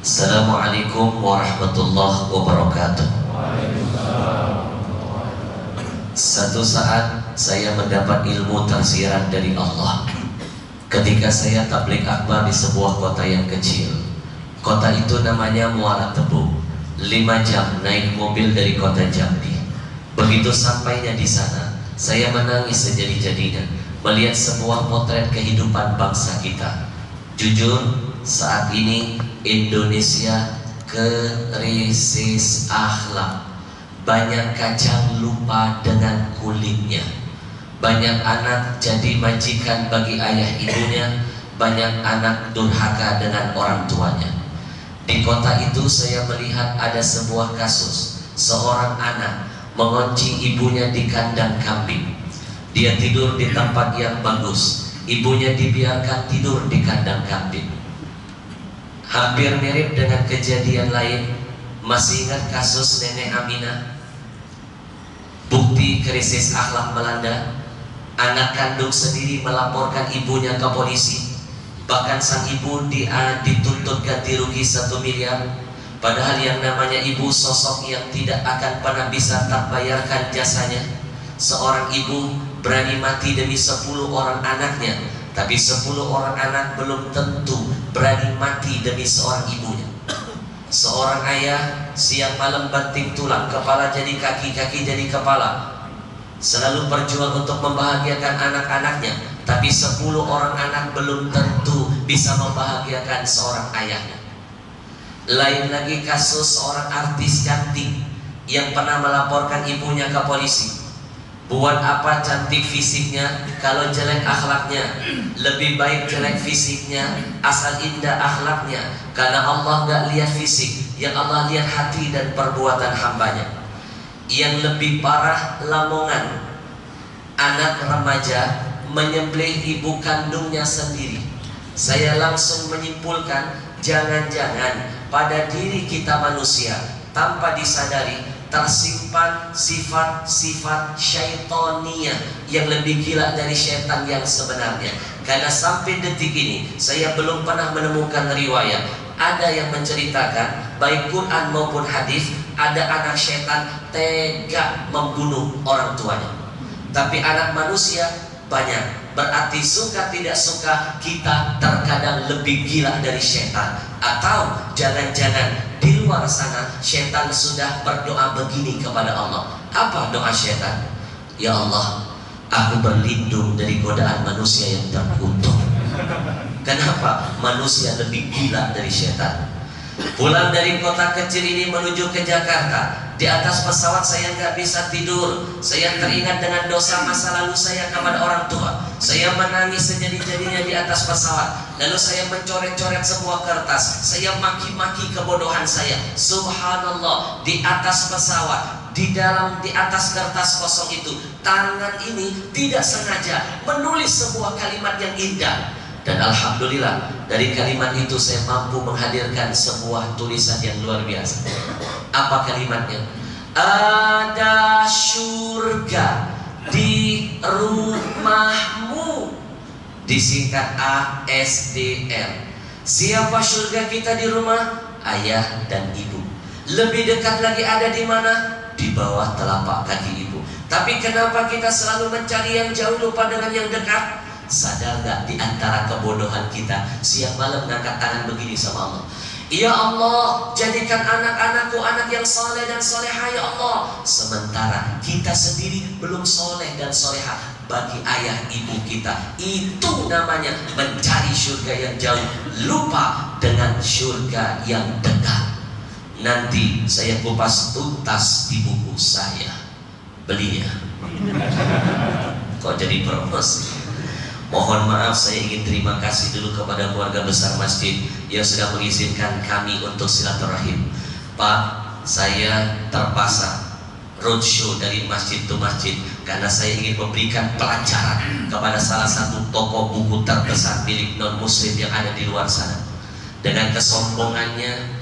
Assalamualaikum warahmatullahi wabarakatuh. Satu saat saya mendapat ilmu tersirat dari Allah ketika saya tabligh akbar di sebuah kota yang kecil. Kota itu namanya Muara Tebu. 5 jam naik mobil dari kota Jambi. Begitu sampainya di sana, saya menangis sejadi-jadinya melihat sebuah potret kehidupan bangsa kita. Jujur, saat ini Indonesia krisis akhlak. Banyak kacang lupa dengan kulitnya. Banyak anak jadi majikan bagi ayah ibunya. Banyak anak durhaka dengan orang tuanya. Di kota itu saya melihat ada sebuah kasus. Seorang anak mengunci ibunya di kandang kambing. Dia tidur di tempat yang bagus, ibunya dibiarkan tidur di kandang kambing. Hampir mirip dengan kejadian lain. Masih ingat kasus Nenek Aminah? Bukti krisis akhlak melanda. Anak kandung sendiri melaporkan ibunya ke polisi. Bahkan sang ibu dituntut ganti rugi 1 miliar. Padahal yang namanya ibu sosok yang tidak akan pernah bisa terbayarkan jasanya. Seorang ibu berani mati demi 10 orang anaknya, tapi 10 orang anak belum tentu berani mati demi seorang ibunya. Seorang ayah siang malam banting tulang, kepala jadi kaki, kaki jadi kepala, selalu berjuang untuk membahagiakan anak-anaknya, tapi 10 orang anak belum tentu bisa membahagiakan seorang ayahnya. Lain lagi kasus seorang artis cantik yang pernah melaporkan ibunya ke polisi. Buat apa cantik fisiknya kalau jelek akhlaknya? Lebih baik jelek fisiknya asal indah akhlaknya, karena Allah gak lihat fisik, yang Allah lihat hati dan perbuatan hambanya. Yang lebih parah, Lamongan, anak remaja menyembelih ibu kandungnya sendiri. Saya langsung menyimpulkan, jangan-jangan pada diri kita manusia tanpa disadari tersimpan sifat-sifat syaitonia yang lebih gila dari syaitan yang sebenarnya. Karena sampai detik ini saya belum pernah menemukan riwayat ada yang menceritakan, baik Quran maupun hadis, ada anak syaitan tega membunuh orang tuanya. Tapi anak manusia banyak. Berarti suka tidak suka kita terkadang lebih gila dari syaitan. Atau jangan-jangan di luar sana syaitan sudah berdoa begini kepada Allah. Apa doa syaitan? Ya Allah, aku berlindung dari godaan manusia yang terkutuk. Kenapa? Manusia lebih gila dari syaitan. Pulang dari kota kecil ini menuju ke Jakarta, di atas pesawat saya nggak bisa tidur. Saya teringat dengan dosa masa lalu saya kepada orang tua. Saya menangis sejadi-jadinya di atas pesawat. Lalu saya mencoret-coret sebuah kertas. Saya maki-maki kebodohan saya. Subhanallah, di atas pesawat, di atas kertas kosong itu, tangan ini tidak sengaja menulis sebuah kalimat yang indah. Dan alhamdulillah, dari kalimat itu saya mampu menghadirkan sebuah tulisan yang luar biasa. Apa kalimatnya? Ada surga di rumahmu. Disingkat ASDR. Siapa surga kita di rumah? Ayah dan ibu. Lebih dekat lagi ada di mana? Di bawah telapak kaki ibu. Tapi kenapa kita selalu mencari yang jauh, lupa dengan yang dekat? Sadar gak di antara kebodohan kita siang malam ngangkat tangan begini sama Allah? Ya Allah, jadikan anak-anakku anak yang soleh dan soleha ya Allah. Sementara kita sendiri belum soleh dan soleha bagi ayah ibu kita. Itu namanya mencari surga yang jauh, lupa dengan surga yang dekat. Nanti saya kupas tuntas di buku saya. Belinya. Kok jadi promosi? Mohon maaf, saya ingin terima kasih dulu kepada keluarga besar masjid yang sudah mengizinkan kami untuk silaturahim. Pak, saya terpaksa roadshow dari masjid ke masjid karena saya ingin memberikan pelajaran kepada salah satu toko buku terbesar milik non muslim yang ada di luar sana. Dengan kesombongannya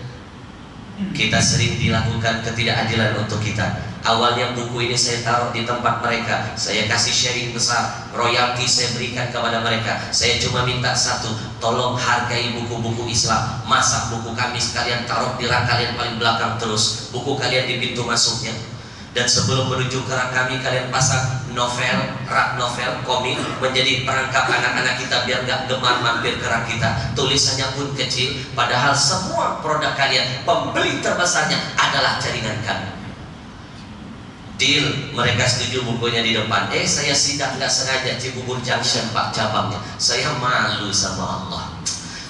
Kita sering dilakukan ketidakadilan untuk kita. Awalnya buku ini saya taruh di tempat mereka, saya kasih sharing besar, royalti saya berikan kepada mereka. Saya cuma minta satu, tolong hargai buku-buku Islam. Masa buku kami sekalian taruh di rak kalian paling belakang terus, buku kalian di pintu masuknya. Dan sebelum menuju ke rak kami, kalian pasang novel, rak novel, komik, menjadi perangkap anak-anak kita biar gak gemar mampir ke rak kita. Tulisannya pun kecil, padahal semua produk kalian, pembeli terbesarnya adalah jaringan kami. Deal, mereka setuju bukunya di depan. Saya sidak gak sengaja Cibubur Junction Pak cabangnya. Saya malu sama Allah.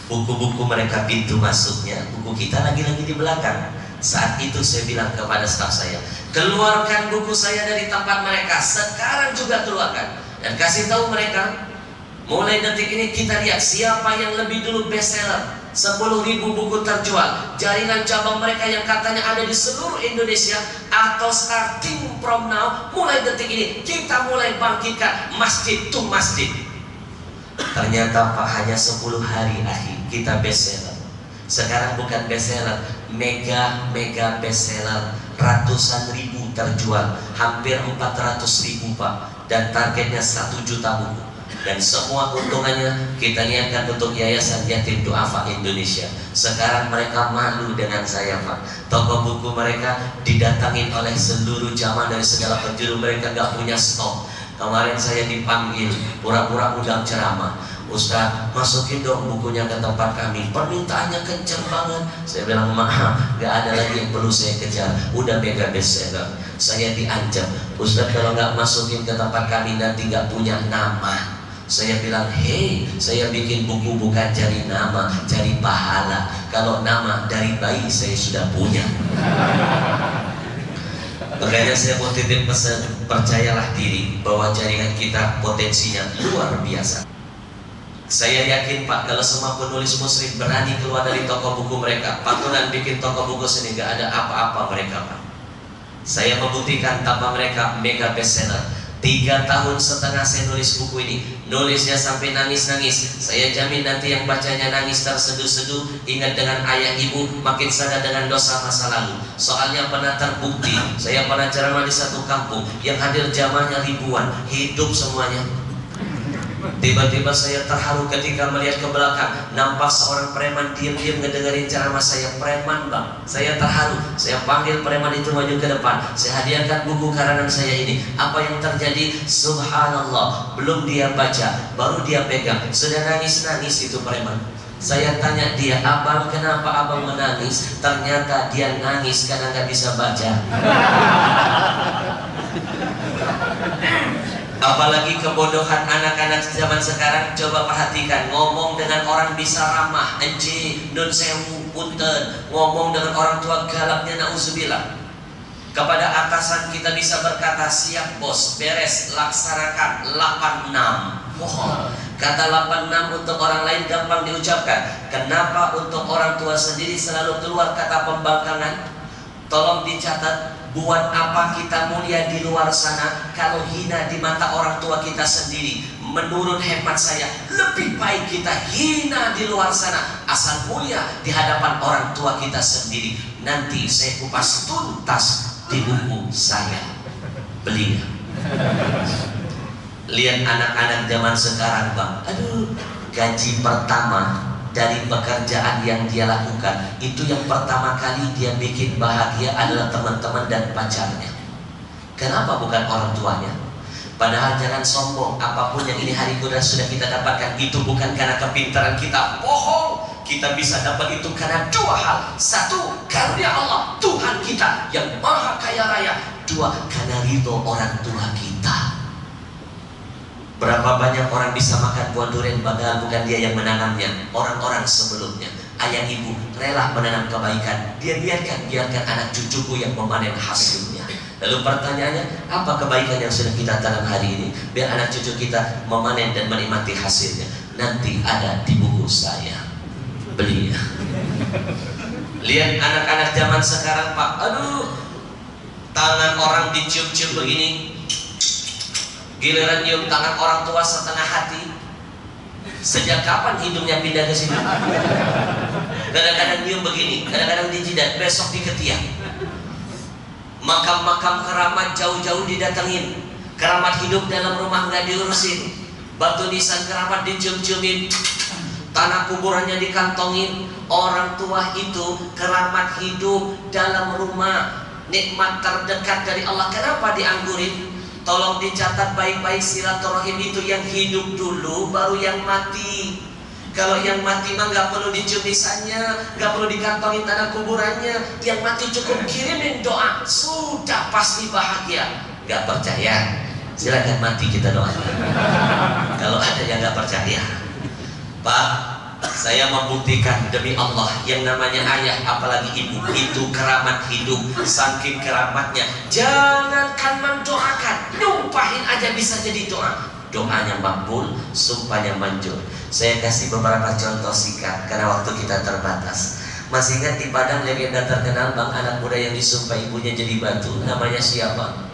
Buku-buku mereka pintu masuknya, buku kita lagi-lagi di belakang. Saat itu saya bilang kepada staf saya, keluarkan buku saya dari tempat mereka, sekarang juga keluarkan. Dan kasih tahu mereka, mulai detik ini kita lihat siapa yang lebih dulu bestseller. 10.000 buku terjual, jaringan cabang mereka yang katanya ada di seluruh Indonesia, atau starting from now, mulai detik ini kita mulai bangkitkan masjid to masjid. Ternyata Pak, hanya 10 hari akhir kita bestseller. Sekarang bukan bestseller, mega bestseller, ratusan ribu terjual, hampir 400.000 Pak, dan targetnya 1 juta buku. Dan semua keuntungannya kita niatkan untuk Yayasan Yatim Du'afa Indonesia. Sekarang mereka malu dengan saya Pak. Toko buku mereka didatangin oleh seluruh jamaah dari segala penjuru, mereka gak punya stok. Kemarin saya dipanggil, pura-pura undang ceramah, Ustaz, masukin dong bukunya ke tempat kami, permintaannya kenceng banget. Saya bilang, maaf, gak ada lagi yang perlu saya kejar, udah mega bestseller. Saya diancam, Ustaz kalau gak masukin ke tempat kami nanti gak punya nama. Saya bilang, hei, saya bikin buku bukan cari nama, cari pahala. Kalau nama dari bayi saya sudah punya. Makanya saya mau titip pesan, percayalah diri bahwa jaringan kita potensinya luar biasa. Saya yakin Pak, kalau semua penulis muslim berani keluar dari toko buku mereka, patulan bikin toko buku sini, gak ada apa-apa mereka Pak. Saya membuktikan tanpa mereka mega bestseller. 3,5 tahun saya nulis buku ini, nulisnya sampai nangis-nangis. Saya jamin nanti yang bacanya nangis terseduh-seduh, ingat dengan ayah ibu, makin sadar dengan dosa masa lalu. Soalnya pernah terbukti, saya pernah ceramah di satu kampung yang hadir jamaahnya ribuan, hidup semuanya. Tiba-tiba saya terharu ketika melihat ke belakang, nampak seorang preman diam-diam ngedengerin ceramah saya. Preman Bang, saya terharu. Saya panggil preman itu maju ke depan, saya hadiahkan buku karangan saya ini. Apa yang terjadi? Subhanallah, belum dia baca, baru dia pegang, sudah nangis-nangis itu preman. Saya tanya dia, abang kenapa abang menangis? Ternyata dia nangis karena nggak bisa baca. Apalagi kebodohan anak-anak zaman sekarang. Coba perhatikan, ngomong dengan orang bisa ramah, enci, nun sewu, punten. Ngomong dengan orang tua galaknya, na'udzubillah. Kepada atasan kita bisa berkata, siap bos, beres, laksanakan, 86. Kata 86 untuk orang lain gampang diucapkan. Kenapa untuk orang tua sendiri selalu keluar kata pembangkangan? Tolong dicatat. Buat apa kita mulia di luar sana kalau hina di mata orang tua kita sendiri? Menurut hemat saya, lebih baik kita hina di luar sana, asal mulia di hadapan orang tua kita sendiri. Nanti saya kupas tuntas di buku saya. Belinya. Lihat anak-anak zaman sekarang Bang, aduh, gaji pertama dari pekerjaan yang dia lakukan, itu yang pertama kali dia bikin bahagia adalah teman-teman dan pacarnya. Kenapa bukan orang tuanya? Padahal jangan sombong, apapun yang ini hari kuda sudah kita dapatkan, itu bukan karena kepintaran kita. Bohong. Kita bisa dapat itu karena 2 hal. 1, karunia Allah, Tuhan kita yang maha kaya raya. 2, karena ridho orang tua kita. Berapa banyak orang bisa makan buah durian padahal bukan dia yang menanamnya, orang-orang sebelumnya. Ayah ibu rela menanam kebaikan, dia biarkan anak cucuku yang memanen hasilnya. Lalu pertanyaannya, apa kebaikan yang sudah kita tanam hari ini? Biar anak cucu kita memanen dan menikmati hasilnya. Nanti ada di buku saya. Belinya. Lihat anak-anak zaman sekarang Pak, aduh, tangan orang dicium-cium begini, giliran nyium tangan orang tua setengah hati. Sejak kapan hidungnya pindah ke sini? Kadang-kadang nyium begini, kadang-kadang di jidat, besok di ketiak. Makam-makam keramat jauh-jauh didatengin. Keramat hidup dalam rumah nggak diurusin. Batu nisan keramat dicium-ciumin. Tanah kuburannya dikantongin. Orang tua itu keramat hidup dalam rumah, nikmat terdekat dari Allah. Kenapa dianggurin? Tolong dicatat baik-baik, silaturahim itu yang hidup dulu, baru yang mati. Kalau yang mati mah nggak perlu dicium nisannya, nggak perlu dikantongin tanah kuburannya. Yang mati cukup kirimin doa, sudah pasti bahagia. Nggak percaya? Silakan mati kita doakan. Kalau ada yang nggak percaya, Pak, saya membuktikan demi Allah, yang namanya ayah apalagi ibu itu keramat hidup. Saking keramatnya, jangankan mendoakan, nyumpahin aja bisa jadi doa. Doanya makbul, sumpahnya manjur. Saya kasih beberapa contoh singkat karena waktu kita terbatas. Masih ingat di Padang legenda terkenal bang, anak muda yang disumpah ibunya jadi batu, namanya siapa?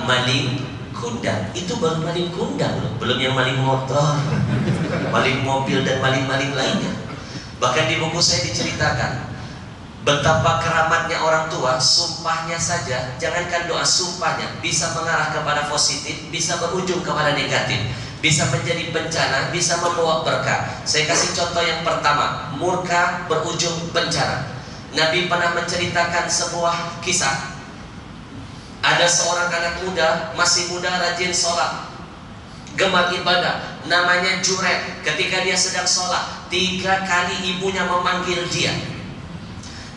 Maling kundang. Itu baru maling kundang loh, belum yang maling motor, maling mobil dan maling-maling lainnya. Bahkan di buku saya diceritakan betapa keramatnya orang tua. Sumpahnya saja, jangankan doa, sumpahnya bisa mengarah kepada positif, bisa berujung kepada negatif, bisa menjadi bencana, bisa membawa berkah. Saya kasih contoh yang pertama, murka berujung bencana. Nabi pernah menceritakan sebuah kisah. Ada seorang anak muda, masih muda, rajin sholat, gemar ibadah, namanya Juret. Ketika dia sedang sholat, 3 kali ibunya memanggil dia.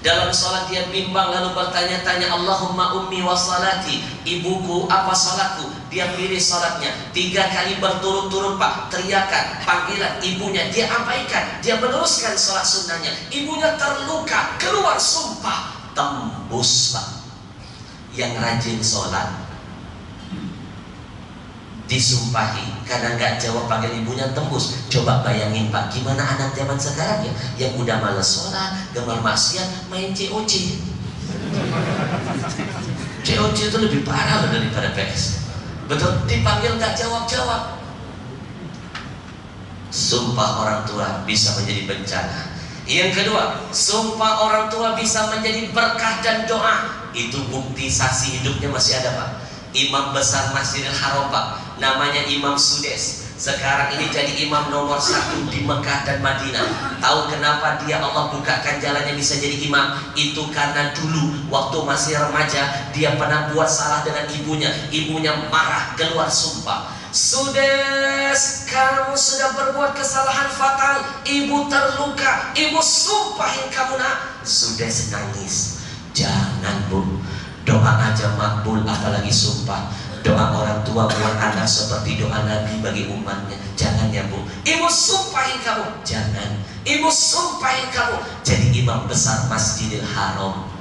Dalam sholat dia bimbang lalu bertanya-tanya, Allahumma ummi wa salati, ibuku apa sholatku? Dia pilih sholatnya 3 kali berturut-turut Pak, teriakan, panggilan ibunya, dia abaikan, dia meneruskan sholat sunnahnya. Ibunya terluka, keluar sumpah, tembus Pak. Yang rajin sholat disumpahi karena nggak jawab panggil ibunya tembus. Coba bayangin Pak, gimana anak zaman sekarang ya, yang udah malas sholat, gemar maksiat, main COC. COC itu lebih parah daripada PS. Betul, dipanggil nggak jawab-jawab. Sumpah orang tua bisa menjadi bencana. Yang kedua, sumpah orang tua bisa menjadi berkah dan doa. Itu bukti saksi hidupnya masih ada Pak. Imam besar Masjidil Haram Pak, namanya Imam Sudes. Sekarang ini jadi imam nomor 1 di Mekah dan Madinah. Tahu kenapa dia Allah bukakan jalannya bisa jadi imam? Itu karena dulu waktu masih remaja dia pernah buat salah dengan ibunya. Ibunya marah, keluar sumpah. Sudes, kamu sudah berbuat kesalahan fatal, ibu terluka, ibu sumpahin kamu nak. Sudes nangis. Jangan Bu, doa aja makbul apalagi sumpah. Doa orang tua buat anak seperti doa Nabi bagi umatnya. Jangan ya Bu, ibu sumpahin kamu. Jangan, ibu sumpahin kamu jadi imam besar Masjidil Haram.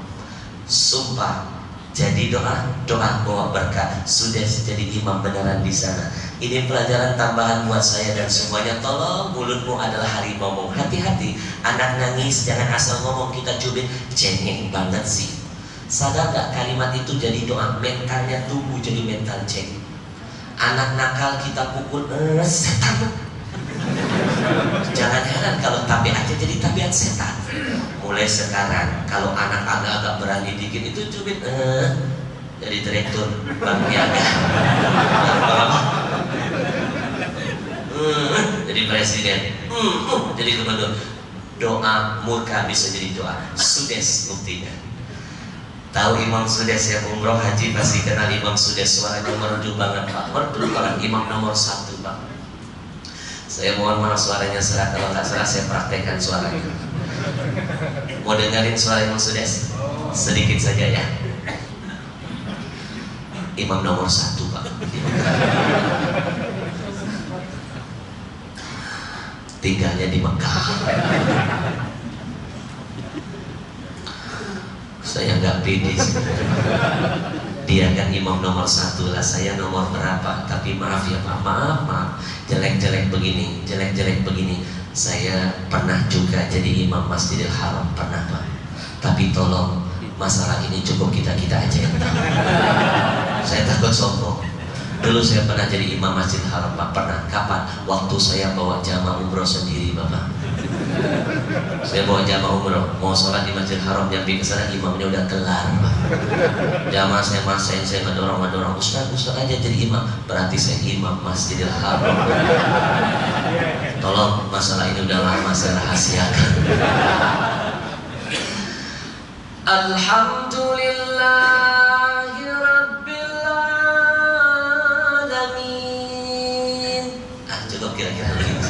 Sumpah jadi doa, doa bawa berkah. Sudah jadi imam beneran di sana. Ini pelajaran tambahan buat saya dan semuanya. Tolong, mulutmu adalah harimau. Hati-hati, anak nangis jangan asal ngomong kita cubit. Cengeng banget sih. Sadar gak kalimat itu jadi doa, mentalnya tumbuh jadi mental ceng. Anak nakal kita pukul, setan. Jangan heran kalau tabiat aja jadi tabiat setan. Mulai sekarang kalau anak agak-agak berani dikit itu cubit, jadi direktur bank niaga, jadi presiden, jadi gubernur. Doa murka bisa jadi doa. Sudes buktinya. Tahu Imam Sudes ya, umroh haji pasti kenal Imam Sudes. Suaranya merdu banget Pak, merdu banget, imam nomor 1 Pak. Saya mohon maaf suaranya serak, kalau nggak salah saya praktekkan suaranya. Mau dengerin suara Imam Sudes? Sedikit saja ya. Imam nomor 1 Pak. Tinggalnya di Mekah. Saya nggak pede sih. Dia kan imam nomor 1 lah, saya nomor berapa? Tapi maaf ya Pak, maaf. Jelek-jelek begini, saya pernah juga jadi imam Masjidil Haram, pernah Pak. Tapi tolong, masalah ini cukup kita aja yang tahu. Saya takut sombong. Dulu saya pernah jadi imam Masjidil Haram Pak, pernah. Kapan? Waktu saya bawa jamaah umroh sendiri Bapak. Saya bawa jamaah umroh, mau sholat di Masjid Haram, nyampe ke sana imamnya udah kelar. Jamaah saya masain, saya ngedorong, Ustaz aja jadi imam, berarti saya imam Masjidil Haram. Tolong, masalah ini udah lama saya rahasiakan. Alhamdulillahi Rabbil Alamin. Cukup kira-kira begitu.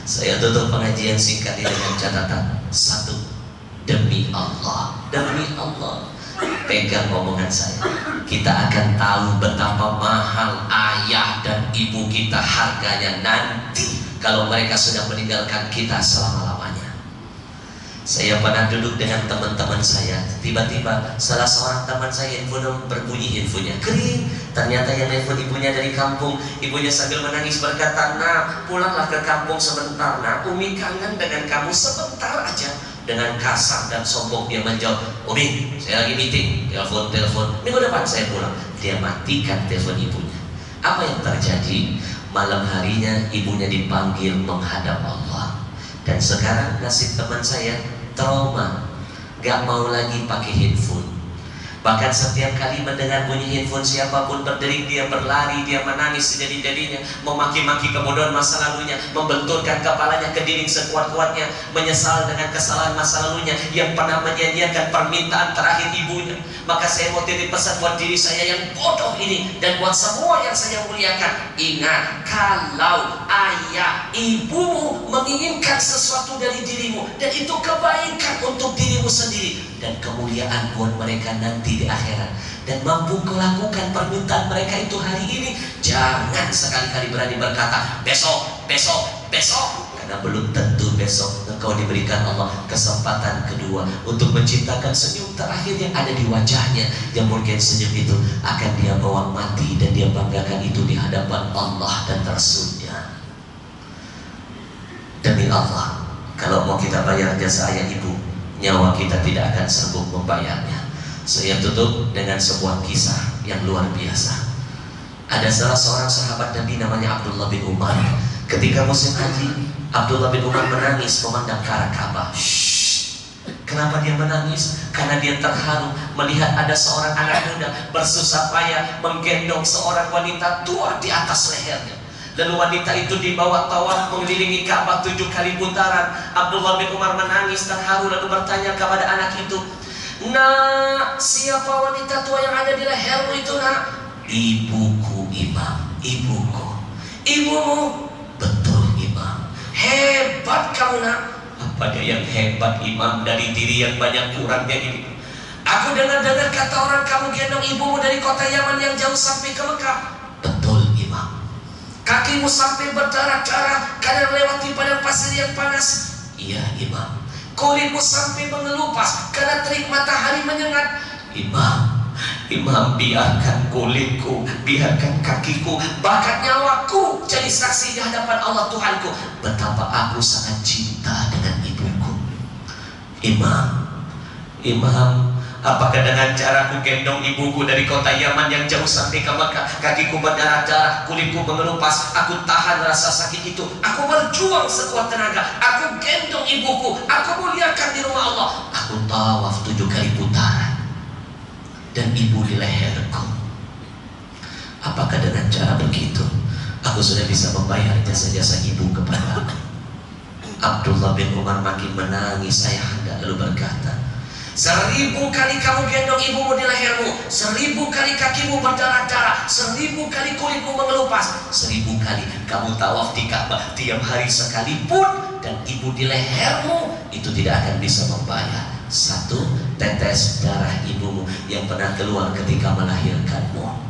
Saya tutup pengajian singkat ini dengan catatan satu, demi Allah, pegang omongan saya, kita akan tahu betapa mahal ayah dan ibu kita harganya nanti kalau mereka sudah meninggalkan kita selama-lamanya. Saya pernah duduk dengan teman-teman saya, tiba-tiba salah seorang teman saya handphone berbunyi, handphonenya kering. Ternyata yang handphone ibunya dari kampung. Ibunya sambil menangis berkata, "Nak, pulanglah ke kampung sebentar, nak. Umi kangen dengan kamu sebentar aja." Dengan kasar dan sombong dia menjawab, "Umi, saya lagi meeting, telepon. Minggu depan saya pulang." Dia matikan telepon ibunya. Apa yang terjadi? Malam harinya ibunya dipanggil menghadap Allah. Dan sekarang nasib teman saya trauma, gak mau lagi pakai handphone. Bahkan setiap kali mendengar bunyi handphone siapapun berderik, dia berlari, dia menangis sejadi-jadinya, memaki-maki kebodohan masa lalunya, membenturkan kepalanya ke dinding sekuat-kuatnya, menyesal dengan kesalahan masa lalunya yang pernah menyanyiakan permintaan terakhir ibunya. Maka saya mau titip pesan buat diri saya yang bodoh ini dan buat semua yang saya muliakan. Ingat, kalau ayah ibumu menginginkan sesuatu dari dirimu dan itu kebaikan untuk dirimu sendiri dan kemuliaan buat mereka nanti di akhirat, dan mampu melakukan permintaan mereka itu hari ini, jangan sekali-kali berani berkata besok, karena belum tentu besok engkau diberikan Allah kesempatan kedua untuk menciptakan senyum terakhir yang ada di wajahnya, yang mungkin senyum itu akan dia bawa mati dan dia banggakan itu di hadapan Allah dan Rasulnya. Demi Allah, kalau mau kita bayar jasa ayah ibu, nyawa kita tidak akan sanggup membayarnya. Saya tutup dengan sebuah kisah yang luar biasa. Ada salah seorang sahabat Nabi namanya Abdullah bin Umar. Ketika musim haji, Abdullah bin Umar menangis memandang ke arah Ka'bah. Kenapa dia menangis? Karena dia terharu melihat ada seorang anak muda bersusah payah menggendong seorang wanita tua di atas lehernya. Lalu wanita itu dibawa tawaf mengelilingi Ka'bah 7 kali putaran. Abdullah bin Umar menangis terharu lalu bertanya kepada anak itu, "Nak, siapa wanita tua yang ada di lehermu itu, nak?" "Ibuku, Imam, ibuku." "Ibumu?" "Betul, Imam." "Hebat kamu, nak." "Apa yang hebat, Imam, dari diri yang banyak kurangnya ini? Aku dengar-dengar kata orang kamu gendong ibumu dari kota Yaman yang jauh sampai ke Mekah." "Betul, Imam." "Kakimu sampai berdarah-darah karena melewati padang pasir yang panas." "Iya, Imam." "Kulitmu sampai mengelupas karena terik matahari menyengat." Imam, biarkan kulitku, biarkan kakiku, bahkan nyawaku jadi saksi di hadapan Allah Tuhanku betapa aku sangat cinta dengan ibuku." Imam, apakah dengan cara aku gendong ibuku dari kota Yaman yang jauh sampai ke Mekah, kakiku berdarah-darah, kulitku mengelupas, aku tahan rasa sakit itu, aku berjuang sekuat tenaga, aku gendong ibuku, aku muliakan di rumah Allah, aku tawaf 7 kali putaran, dan ibu di leherku. Apakah dengan cara begitu aku sudah bisa membayar jasa-jasa ibu kepada aku? Abdullah bin Umar makin menangis ayahanda lalu berkata, 1000 kali kamu gendong ibumu di lehermu, 1000 kali kakimu berdarah-darah, 1000 kali kulitmu mengelupas, 1000 kali kamu tawaf di Ka'bah tiap hari sekalipun, dan ibu di lehermu itu tidak akan bisa membayar 1 tetes darah ibumu yang pernah keluar ketika melahirkanmu.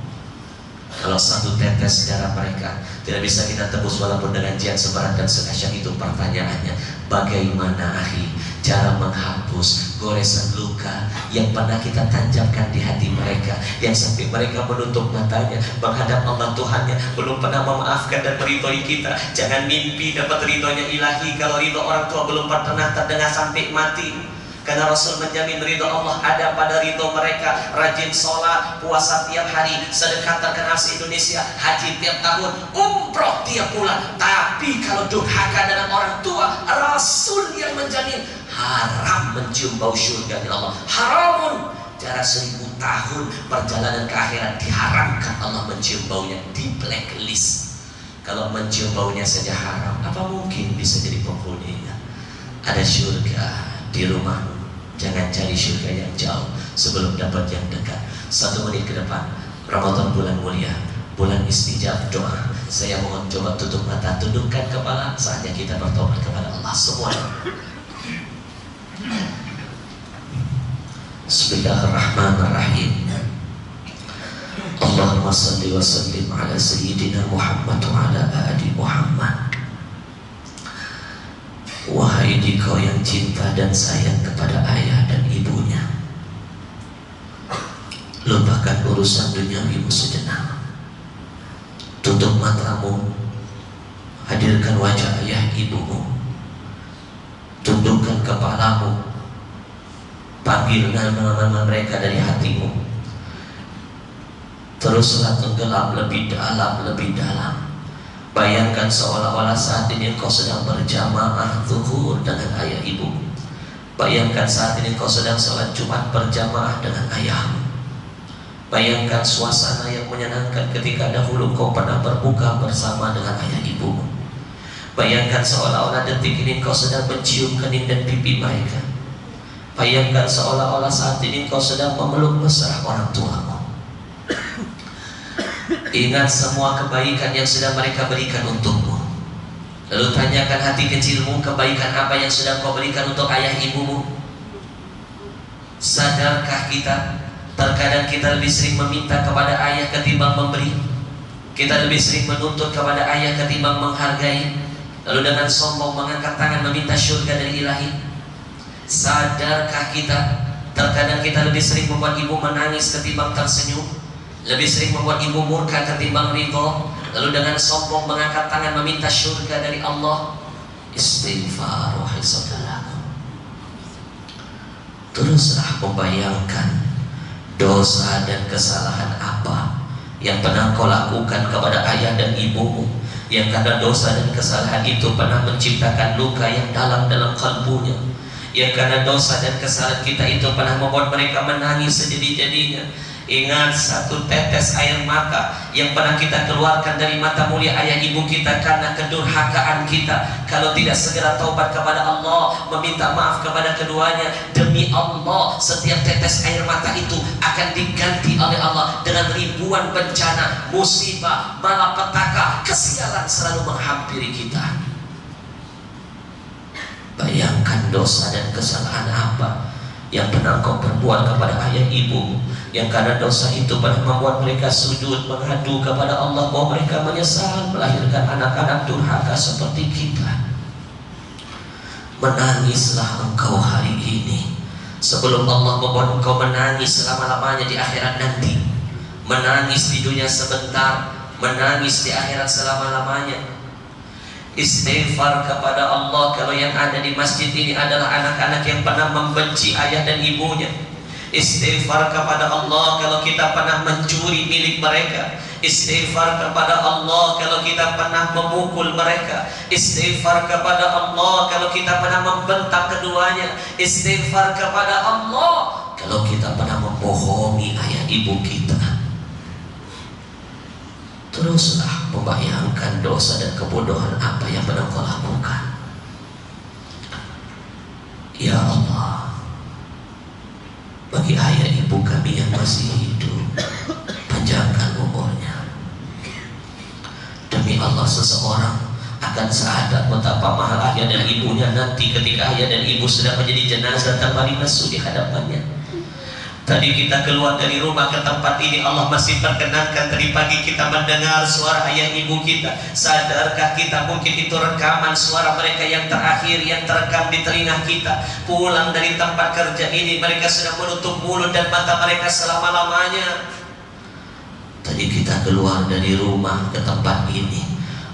Kalau 1 tetes darah mereka tidak bisa kita tebus walaupun dengan jihad seberat dan sedahsyat itu, pertanyaannya, bagaimana akhi cara menghapus goresan luka yang pernah kita tancapkan di hati mereka, yang sampai mereka menutup matanya menghadap Allah Tuhannya, belum pernah memaafkan dan meridhoi kita. Jangan mimpi dapat ridhonya ilahi kalau ridho orang tua belum pernah terdengar sampai mati. Karena Rasul menjamin ridho Allah ada pada ridho mereka. Rajin sholat, puasa tiap hari, sedekah terkenal se-Indonesia, haji tiap tahun, umroh tiap bulan. Tapi kalau durhaka dengan orang tua, Rasul yang menjamin haram mencium bau surga dari Allah. Haramun. Jarak 1000 tahun perjalanan ke akhirat diharamkan Allah mencium baunya, di blacklist. Kalau mencium baunya saja haram, apa mungkin bisa jadi penghuninya? Ada surga di rumahmu. Jangan cari surga yang jauh sebelum dapat yang dekat. 1 menit ke depan, Ramadan bulan mulia, bulan istijab doa. Saya mohon coba tutup mata, tundukkan kepala. Saatnya kita bertobat kepada Allah semua. Bismillahirrahmanirrahim. Allahumma salli wa sallim ala sayyidina Muhammad wa ala ali Muhammad. Wahai dikau yang cinta dan sayang kepada ayah dan ibunya, lupakan urusan duniawimu sejenak. Tutup matamu, hadirkan wajah ayah ibumu, tundukkan kepalamu, panggil nama-nama mereka dari hatimu. Teruslah tenggelam lebih dalam, lebih dalam. Bayangkan seolah-olah saat ini engkau sedang berjamaah zuhur dengan ayah ibu. Bayangkan saat ini engkau sedang sholat Jumat berjamaah dengan ayahmu. Bayangkan suasana yang menyenangkan ketika dahulu engkau pernah berbuka bersama dengan ayah ibumu. Bayangkan seolah-olah detik ini engkau sedang mencium kening dan pipi mereka. Bayangkan seolah-olah saat ini engkau sedang memeluk mesra orang tuamu. Ingat semua kebaikan yang sudah mereka berikan untukmu. Lalu tanyakan hati kecilmu, kebaikan apa yang sudah kau berikan untuk ayah ibumu? Sadarkah kita? Terkadang kita lebih sering meminta kepada ayah ketimbang memberi. Kita lebih sering menuntut kepada ayah ketimbang menghargai. Lalu dengan sombong mengangkat tangan meminta surga dari ilahi. Sadarkah kita? Terkadang kita lebih sering membuat ibu menangis ketimbang tersenyum, lebih sering membuat ibu murka ketimbang ridho. Lalu dengan sombong mengangkat tangan meminta surga dari Allah. Istighfar wahai saudaraku. Teruslah membayangkan dosa dan kesalahan apa yang pernah kau lakukan kepada ayah dan ibumu, yang karena dosa dan kesalahan itu pernah menciptakan luka yang dalam kalbunya, yang karena dosa dan kesalahan kita itu pernah membuat mereka menangis sejadi-jadinya. Ingat satu tetes air mata yang pernah kita keluarkan dari mata mulia ayah ibu kita karena kedurhakaan kita. Kalau tidak segera taubat kepada Allah, meminta maaf kepada keduanya, demi Allah setiap tetes air mata itu akan diganti oleh Allah dengan ribuan bencana, musibah, malapetaka, kesialan selalu menghampiri kita. Bayangkan dosa dan kesalahan apa yang pernah kau perbuat kepada ayah ibu, yang karena dosa itu pernah membuat mereka sujud mengadu kepada Allah bahwa mereka menyesal melahirkan anak-anak durhaka seperti kita. Menangislah engkau hari ini sebelum Allah membuat engkau menangis selama-lamanya di akhirat nanti. Menangis di dunia sebentar, menangis di akhirat selama-lamanya. Istighfar kepada Allah kalau yang ada di masjid ini adalah anak-anak yang pernah membenci ayah dan ibunya. Istighfar kepada Allah kalau kita pernah mencuri milik mereka. Istighfar kepada Allah kalau kita pernah memukul mereka. Istighfar kepada Allah kalau kita pernah membentak keduanya. Istighfar kepada Allah kalau kita pernah membohongi ayah ibu kita. Teruslah membayangkan dosa dan kebodohan apa yang pernah kau lakukan. Ya Allah, bagi ayah ibu kami yang masih hidup, panjangkan umurnya. Demi Allah, seseorang akan sadar betapa mahal ayah dan ibunya nanti ketika ayah dan ibu sudah menjadi jenazah terbaring lesu di hadapannya. Tadi kita keluar dari rumah ke tempat ini, Allah masih perkenankan tadi pagi kita mendengar suara ayah ibu kita. Sadarkah kita mungkin itu rekaman suara mereka yang terakhir yang terekam di telinga kita? Pulang dari tempat kerja ini mereka sudah menutup mulut dan mata mereka selama-lamanya. Tadi kita keluar dari rumah ke tempat ini,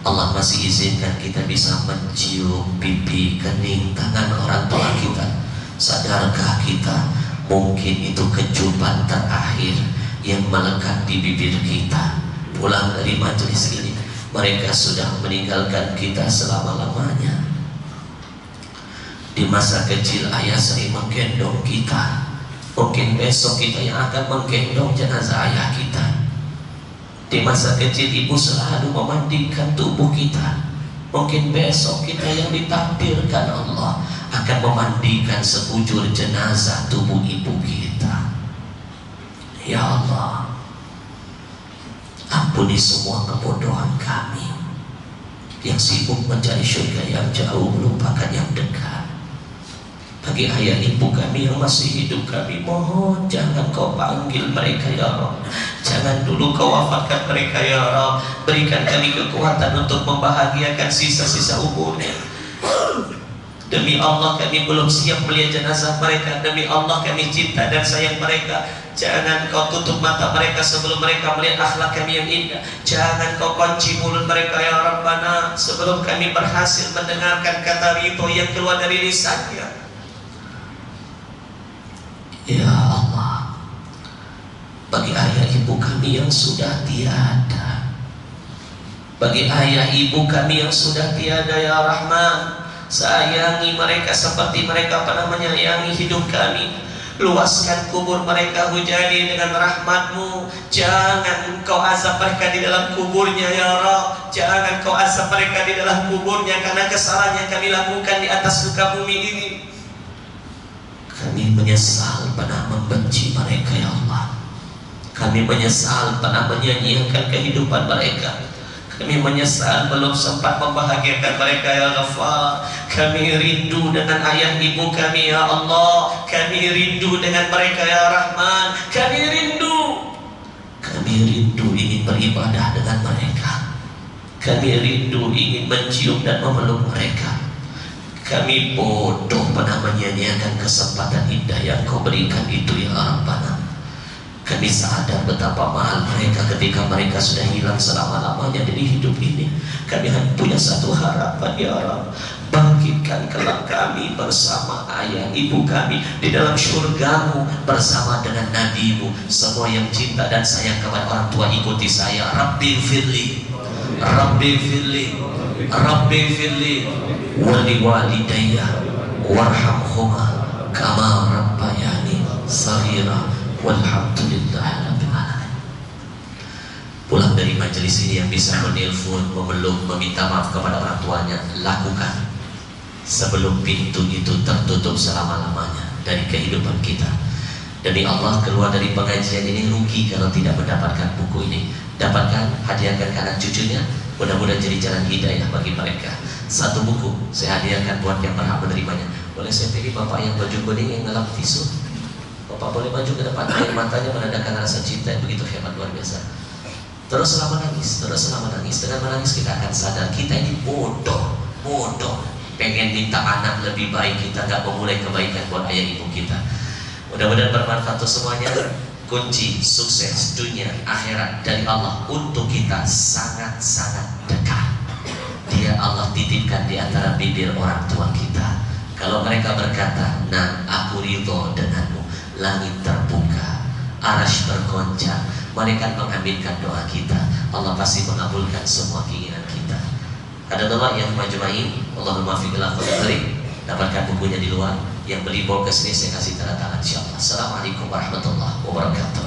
Allah masih izinkan kita bisa mencium pipi, kening, tangan orang tua kita. Sadarkah kita mungkin itu kejutan terakhir yang melekat di bibir kita? Pulang dari majelis ini, mereka sudah meninggalkan kita selama-lamanya. Di masa kecil ayah sering menggendong kita, mungkin besok kita yang akan menggendong jenazah ayah kita. Di masa kecil ibu selalu memandikan tubuh kita, mungkin besok kita yang ditakdirkan Allah akan memandikan sebujur jenazah tubuh ibu kita. Ya Allah, ampuni semua kebodohan kami yang sibuk mencari surga yang jauh, melupakan yang dekat. Bagi ayah ibu kami yang masih hidup, kami mohon jangan kau panggil mereka ya Rabb, jangan dulu kau wafatkan mereka ya Rabb. Berikan kami kekuatan untuk membahagiakan sisa-sisa umurnya. Demi Allah kami belum siap melihat jenazah mereka. Demi Allah kami cinta dan sayang mereka. Jangan kau tutup mata mereka sebelum mereka melihat akhlak kami yang indah. Jangan kau kunci mulut mereka ya Rabbana sebelum kami berhasil mendengarkan kata ridho yang keluar dari lisannya. Ya Allah, bagi ayah ibu kami yang sudah tiada, bagi ayah ibu kami yang sudah tiada ya Rahman, sayangi mereka seperti mereka pernah menyayangi hidup kami. Luaskan kubur mereka, hujani dengan rahmat-Mu. Jangan kau azab mereka di dalam kuburnya ya Rabb. Jangan kau azab mereka di dalam kuburnya karena kesalahan yang kami lakukan di atas muka bumi ini. Kami menyesal pernah membenci mereka ya Allah. Kami menyesal pernah menyanyiakan kehidupan mereka. Kami menyesal belum sempat membahagiakan mereka ya Ghaffar. Kami rindu dengan ayah ibu kami ya Allah. Kami rindu dengan mereka ya Rahman. Kami rindu ingin beribadah dengan mereka. Kami rindu ingin mencium dan memeluk mereka. Kami bodoh pernah menyanyiakan kesempatan indah yang kau berikan itu ya Rabbana. Kami sadar betapa mahal mereka ketika mereka sudah hilang selama-lamanya dari hidup ini. Kami hanya punya satu harapan ya Rabb, bangkitkan kelak kami bersama ayah ibu kami di dalam syurga-Mu bersama dengan Nabi-Mu. Semua yang cinta dan sayang kepada orang tua ikuti saya. Rabbi firli, Rabbi firli, Rabbi firli wali walidayya warhamhuma kama rabbayani saghira walhamdulillah rabbil alamin. Pulang dari majelis ini yang bisa menelpon, memeluk, meminta maaf kepada orang tuanya, lakukan sebelum pintu itu tertutup selama-lamanya dari kehidupan kita. Demi Allah, keluar dari pengajian ini rugi kalau tidak mendapatkan buku ini. Dapatkan, hadiahkan ke anak cucunya, mudah-mudahan jadi jalan hidayah bagi mereka. Satu buku saya hadiahkan buat yang berhak menerimanya. Boleh saya pilih bapak yang baju kuning yang ngelap tisu? Bapak boleh maju ke depan, air matanya menandakan rasa cinta yang begitu hebat, luar biasa. Teruslah menangis, teruslah menangis. Dengan menangis kita akan sadar kita ini bodoh. Pengen minta anak lebih baik, kita gak memulai kebaikan buat ayah ibu kita. Mudah-mudahan bermanfaat untuk semuanya. Kunci sukses dunia akhirat dari Allah untuk kita sangat-sangat dekat. Dia Allah titipkan di antara bibir orang tua kita. Kalau mereka berkata, nah aku ridho denganmu, langit terbuka, arasy bergoncang, malaikat mengaminkan doa kita. Allah pasti mengabulkan semua keinginan kita. Ada doa yang majma'in, Allahumma fiqhil aqdari. Dapatkan bukunya di luar. Yang beli bawa ke sini saya kasih tanda tangan insyaallah. Assalamualaikum warahmatullahi wabarakatuh.